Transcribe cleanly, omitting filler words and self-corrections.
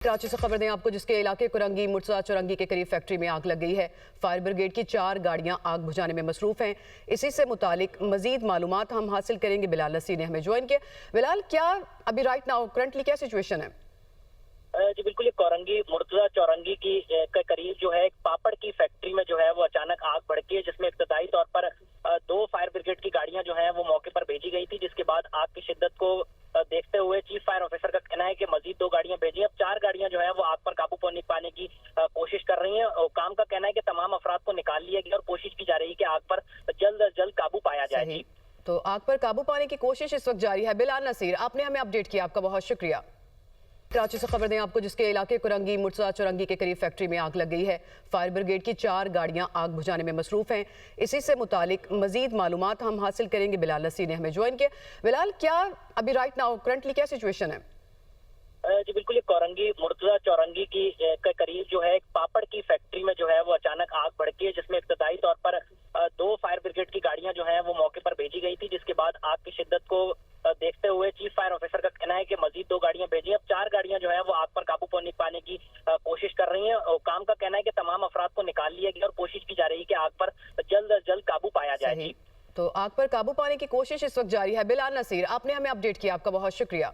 कराची से खबर दें आपको, जिसके इलाके कुरंगी मुर्तजा चौरंगी के करीब फैक्ट्री में आग लग गई है। फायर ब्रिगेड की 4 गाड़ियां आग बुझाने में मसरूफ हैं। इसी से मुतालिक मजीद मालूमात हम हासिल करेंगे। बिलाल नसीर ने हमें ज्वाइन किया। बिलाल, क्या अभी राइट नाउ करंटली क्या सिचुएशन है? जी बिल्कुल, ये कोरंगी मुर्तजा चौरंगी की के करीब जो है एक पापड़ की फैक्ट्री में जो है वो अचानक आग भड़की है, जिसमें इब्तदाई तौर पर 2 फायर ब्रिगेड की गाड़ियां जो है वो मौके पर भेजी गई थी, जिसके बाद आग की शिद्दत को देखते हुए चीफ फायर ऑफिसर का कहना है कि मजीद 2 गाड़ियां भेजी। अब 4 गाड़ियां जो है वो आग पर काबू पाने की कोशिश कर रही हैं। काम का कहना है कि तमाम अफराद को निकाल लिया गया और कोशिश की जा रही है कि आग पर जल्द अज जल्द काबू पाया जाए। तो आग पर काबू पाने की कोशिश इस वक्त जारी है। बिलाल नसीर, आपने हमें अपडेट किया, आपका बहुत शुक्रिया। कराची से खबर दें आपको, जिसके इलाके कुरंगी मुर्तजा चौरंगी के करीब फैक्ट्री में आग लग गई है। फायर ब्रिगेड की 4 गाड़ियां आग बुझाने में मसरूफ हैं। इसी से मुतालिक मजीद मालूमात हम हासिल करेंगे। बिलाल नसीर ने हमें ज्वाइन किया। बिलाल, क्या अभी राइट नाउ करंटली क्या सिचुएशन है? जी बिल्कुल, ये कोरंगी मुर्तजा चौरंगी की के करीब जो है एक पापड़ की फैक्ट्री में जो है वो अचानक आग भड़की है, जिसमें इब्तदाई तौर पर 2 फायर ब्रिगेड की गाड़ियां जो है वो मौके पर भेजी गई थी, जिसके बाद आग की शिद्दत को देखते हुए चीफ फायर ऑफिसर का कहना है कि मजीद 2 गाड़ियां भेजी। अब 4 गाड़ियां जो है वो आग पर काबू पाने की कोशिश कर रही हैं। काम का कहना है कि तमाम अफराद को निकाल लिया गया और कोशिश की जा रही है कि आग पर जल्द अज जल्द काबू पाया जाए। तो आग पर काबू पाने की कोशिश इस वक्त जारी है। बिलाल नसीर, आपने हमें अपडेट किया, आपका बहुत शुक्रिया।